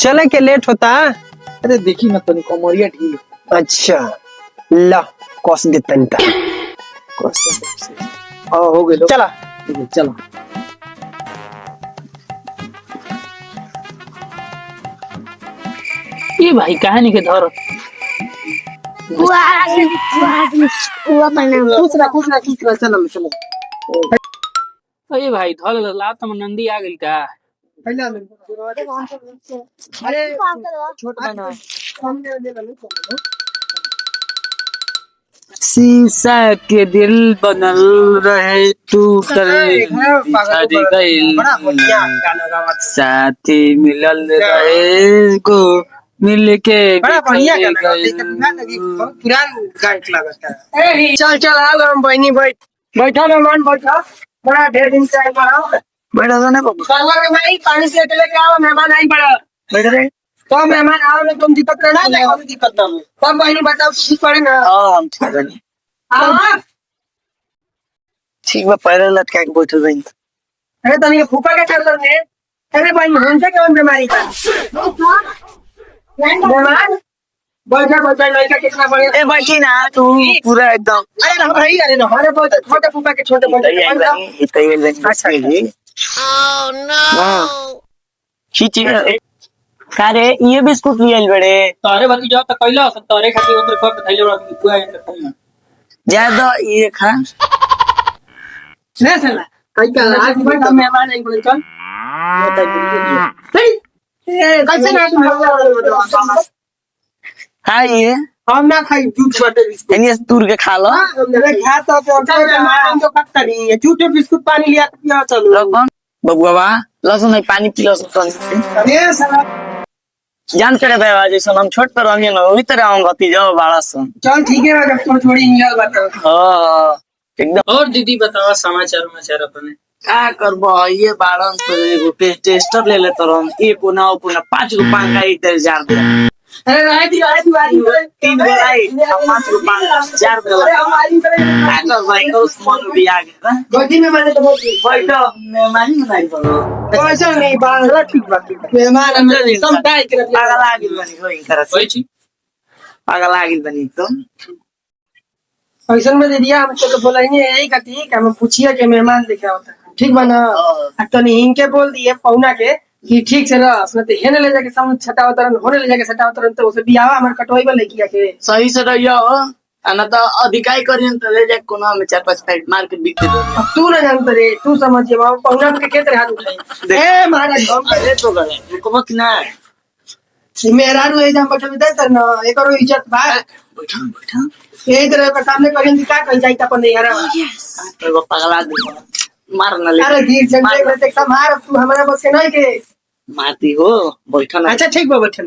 चले के लेट होता। अरे देखी ना तनी कमरिया ढील। अच्छा ला कस दे तंता हाँ हो गए चला। चलो ये भाई कहानी के धर चलो चलो ये भाई धर ला तम नंदी आ गई का पहले अरे छोटा ना शीशा के दिल बनल रहे तू करे साथी मिलल रहे को मिल के बड़ा बढ़िया गाना पुरान गायक लगता है। चल चल आओ हम बहनी बैठा मेहमान बैठा बड़ा ढेर दिन से आई बड़ा बैठा था ना बाबू सरवर में भाई पानी से लेके आओ मेहमान आई बड़ा बैठ रहे तो मेहमान आओ ना तुम दिक्कत करना है कोई दिक्कत ना सब बहनी बताओ कुछ पड़े ना हां हम ठीक है आओ ठीक बा पैर लटका के बैठल रही। अरे तनी फूफा के चल रहे अरे भाई हमसे कौन बीमारी था मेहमान बैठा बैठा लड़का कितना बड़े ए बैठी ना तू पूरा एकदम अरे ना भाई अरे ना हमारे बहुत छोटे फूफा के छोटे बड़े अच्छा जी Oh no! खींची कारे ये बिस्कुट लियल बड़े तारे भती जाओ त कैला सब तारे खातिर उधर सब थैले रख दी पूरा एक खाना ज्यादा ये खा नहीं चला कई का आज बैठा मेहमान आई बोले चल कैसे ना हाँ ये हम ना खाई झूठ छोटे बिस्कुट इन्हें तूर के खा लो मेरे खा तो मेहमान जो कटता नहीं है झूठे बिस्कुट पानी लिया पिया चलो लगभग बबुआ लहसुन नहीं पानी पी लो अरे साला जान करे बेवा जैसे हम छोट पर रंगे ना वही तरह हम गति जाओ बड़ा सुन चल ठीक है जब थोड़ी थोड़ी मिला बताओ हां एकदम। और दीदी बताओ समाचार अपने का करबो ये बारन तो एगो टेस्टर ले ले तो हम एक ना पांच गो पांका इधर जार दे अरे रह दी वाली तीन गो आई पांच गो पांका चार गो अरे हमारी तरह आकर भाई को उस्मान भी आ गया गोदी में मैंने तो बहुत बैठो मेहमान नहीं बोलो ऐसा नहीं बात ठीक बात मेहमान हमने समझाई के पागल आ गई बनी कोई तरह से होई छी पागल आ गई बनी तो ऐसा में दे दिया हम तो बोलेंगे यही कथी कि हम पूछिए कि मेहमान देखे होता है ठीक बना तो नहीं इनके बोल दिए पौना के कि ठीक से रह उसने तो हेने ले जाके समझ छटा उतरन होने ले जाके छटा उतरन तो उसे बियाह हमारे कटवाई वाले किया के सही से रहियो अन तो अधिकाई करियन तो ले जाके कोना में 4-5 फाइट मार के बिक दे अब तू ना जानते रे तू समझिए वहां पौना के खेत हाथ उठाई ए महाराज हम पहले तो करे रुको कि ना मेरा रू ए जहां बैठल दे तर ना एक और इज्जत भाई बैठा ए इधर के सामने कहिन का कह जाई त अपन यार तो पगला दे मार ना ले अरे गिर जंगल में देख मार तू हमारा बस के नहीं के मारती हो बैठा ना अच्छा ठीक बा बैठ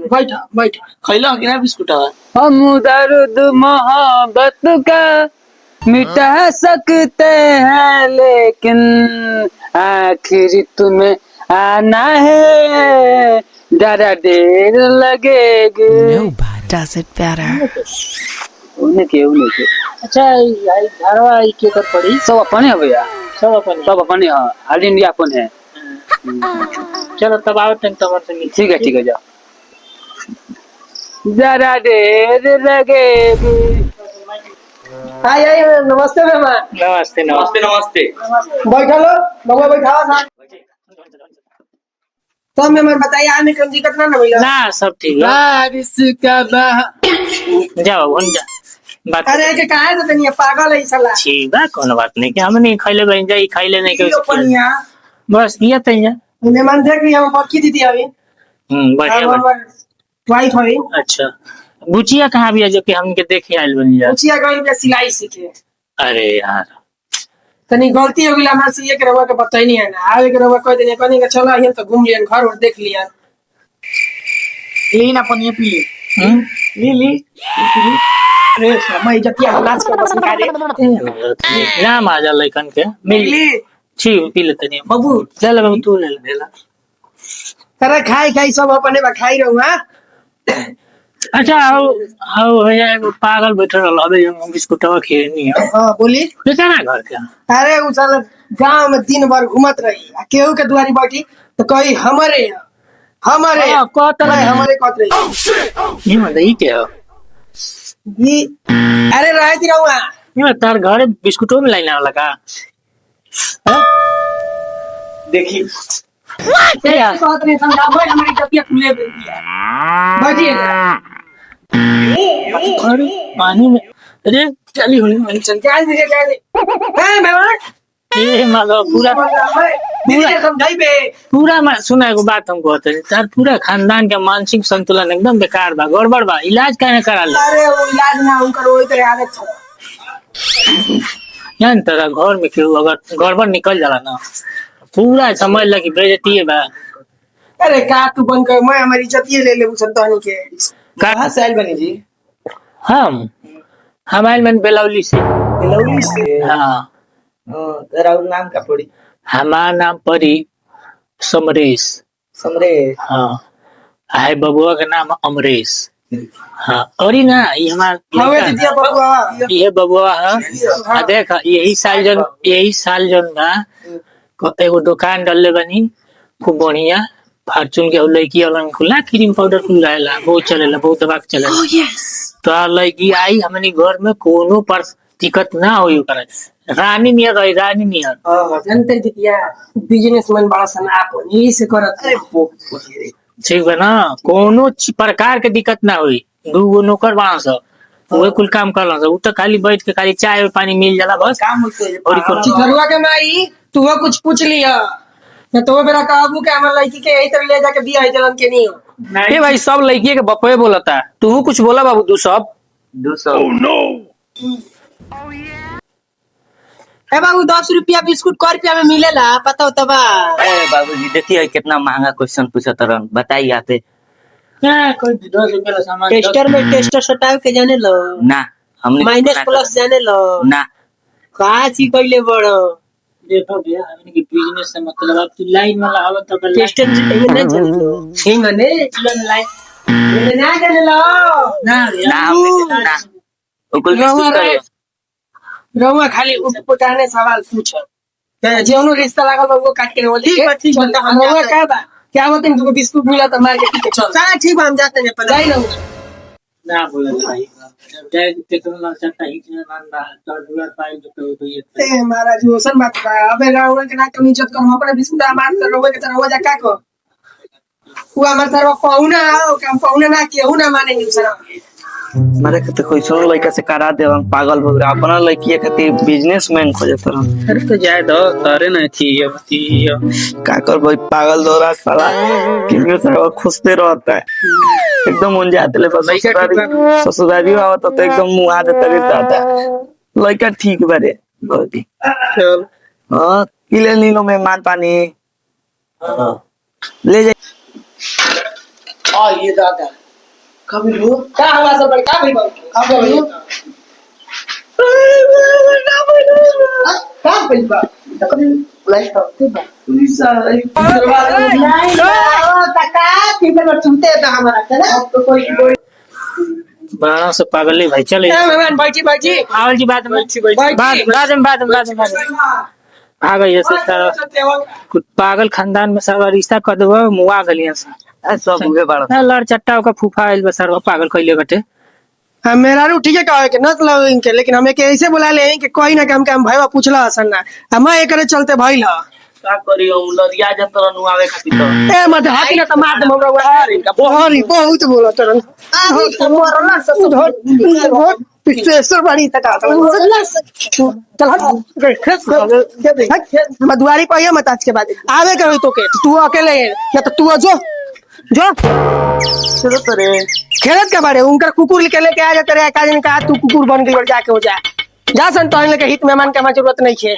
खैलो कि ना बिस्कुट हम दर्द मोहब्बत का मिटा सकते हैं लेकिन आखिर तुम्हें आना है ज़रा देर लगेगी। Nobody does it better. उन्हें के अच्छा यार घरवा आई के कर पड़ी सब अपने है भैया सब अपने है ऑल इंडिया अपन है। चलो तब आओ तक तमर से ठीक है जाओ जरा देर लगेगी। हाय नमस्ते मेहमान नमस्ते बैठा लो बबुआ बैठा था तो मेहमान बताइए आने की दिक्कत ना मिला ना सब ठीक है बारिश का जाओ उन जा बात अरे के काहे तो तनी पागल है साला ठीक बा कोनो बात नहीं कि हम नहीं खैले बन जाई खैले नहीं के पनिया बस ये तैया मेहमान देख लिया हम पक्की दीदी अभी बढ़िया वाइफ है अच्छा बुचिया कहाँ भी है जो कि हमके देखे आयल बन जा पूछिया गई के सिलाई सीखे अरे यार तनी गलती हो गई हमरा से ये के रवा के बताई नहीं है ना आवे के रवा कह देने कनी के चला हिन तो घूम लियन घर और देख लिया लीन अपन ये पी ली अरे समय जतिया लाश के बस निकाले नाम आ जा लइकन के मिली छी पी लेते नहीं बाबू चल बाबू तू ले ले अरे खाई सब अपने बा खाई रहू हां अच्छा आओ भैया एगो पागल बैठल रहल अबे हम बिस्कुटवा खेनी है हां बोली बेचारा घर के अरे उ साला गांव में दिन भर घूमत रही आ केहू के दुआरी बैठी तो कही हमरे हमारे हाँ, कहत रहे। हमारे कहत रही ये मतलब ये क्या हो? ये अरे रहे दी रहूँगा ये मतलब तार घरे बिस्कुटों में लाइन वाला का? देखिए क्या कहत नहीं समझा भाई हमारी तबियत खुले बैठिए अरे पानी में अरे चली हुई चल क्या दीजिए क्या दे हैं मेहमान ये मतलब पूरा पूरा समझाई बे पूरा सुना एगो बात हमको होते है तार पूरा खानदान के मानसिक संतुलन एकदम बेकार बा, गड़बड़ बा, इलाज काहे करा ले? अरे वो इलाज ना उनकर वही तरह आदत था जान तेरा घर में केहू अगर गड़बड़ निकल जाला ना पूरा समझ ला कि बेइज्जती है बा। अरे का तू बन कर मैं हमारी इज्जत ये ले ले संतानी के कहाँ से आयल बनी जी? हम आयल मैंने बेलौली से। बिलौली से? हाँ तेरा नाम का पड़ी? हमारा नाम परी समरेश। समरे? हाँ है बबुआ का नाम अमरेश। हाँ और ही ना ये हमारा हवे दिया बबुआ ये बबुआ है देख यही साल जन बा एगो दुकान डालले बनी खूब बढ़िया फॉर्चून के लड़की वाला खुला क्रीम पाउडर खुल रहेला बहुत चलेला बहुत दबाक चलेला तो लड़की आई हमनी घर में कोनो पर दिक्कत ना होई ओकरा रानी नियर रही रानी नियर जनते दिया बिजनेसमैन बड़ा सन आप यही से करत ठीक बा ना कोनो प्रकार के दिक्कत ना होई दूगो नौकर बना सब वही कुल काम करला सब उ तो खाली बैठ के खाली चाय और पानी मिल जाला बस काम होते और चिथरुआ के माई तू कुछ पूछ लिया न तो मेरा काबू के हमारे लड़की के यही तरह ले जाके दिया है जलन के नहीं हो ए भाई सब लड़की के बपवे बोलता तू कुछ बोला बाबू तू सब 200 ए बाबू 10 रुपया बिस्कुट क रुपया में मिलेला पता होता बा बाबूजी देखिए कितना महंगा क्वेश्चन पूछा तरन बताइए आते कोई 10 रुपया का सामान टेस्टर में टेस्टर सटाव के जाने लो ना हमने माइनस प्लस जाने लो ना का सी कइले बड़ो देखो भैया हमने की बिजनेस से मतलब अब तू लाइन में लगाव तो कर टेस्टर में नहीं जाने लो हिंग ने लाइन ना जाने लो ना ना ना वो कोई रहुआ किसी रे रहुआ खाली उठपुटाने सवाल पूछो जेनो रिश्ता लागल बा वो काट के बोली ठीक है हम रहुआ का बा क्या होते हैं तुमको बिस्कुट मिला तो मार के ठीक है चल चला ठीक बा हम जाते हैं पर जाई ना ना बोला भाई जब जाए टेक्नोलॉजी चलता ही ना मानदा तो दुआ पाई तो ये ए महाराज वो सन बात बा अबे रहुआ के ना कम इज्जत कर अपने बिस्कुट मार तो रहुआ के तरह हो जा का को वो हमार सरवा पाउना आओ काम पाउना ना केहू ना मानेंगे सर मारे के तो कोई सुनो लड़का से करा दे पागल हो गया अपना लड़की खातिर बिजनेसमैन खोजे तरन अरे तो जाए दो तारे ना थी का कर भाई पागल दौरा साला कितने सारा खुशते रहता है एकदम उन जाते ले बस ससुराली आवत तो एकदम मुंह आते तक जाता लड़का ठीक बारे बहुत ही चल हां किले नीलो में मान पानी ले जा आ ये दादा कभी लो का हमारा सब का भाई का भाई का भाई बा कभी लाइट होते बा पुलिस आई नहीं तका तीन बार सुनते था हमारा चला अब तो कोई बड़ा से पागल है भाई चले मेहमान बैठी आवल जी बात में आ गई ऐसे कुछ पागल खानदान में सब रिश्ता कर दो मुआ गलियां से सब हुए बड़ा लड़ चट्टा का फूफा आइल बस पागल कइले बटे हम मेरा रू ठीक है कहे के न मतलब इनके लेकिन हमें के ऐसे बुला ले कि कोई ना काम भाईवा पूछला असन ना हम एकरे चलते भइल का करियो लरिया जब तरह नु आवे खातिर तो ए मत हाथी ना मार दे हमरा वारी बोहरी बहुत बोला तरन मरना बहुत प्रेशर बड़ी तका चल हट मधुआरी पहिया मत आज के बाद आवे करो तो के तू अकेले या तो तू जो चलो तरे खेलत के बारे उनकर कुकुर के लेके आ जाते रे का दिन का तू कुकुर बन गई जाके हो जा सन तो के हित मेहमान के जरूरत नहीं है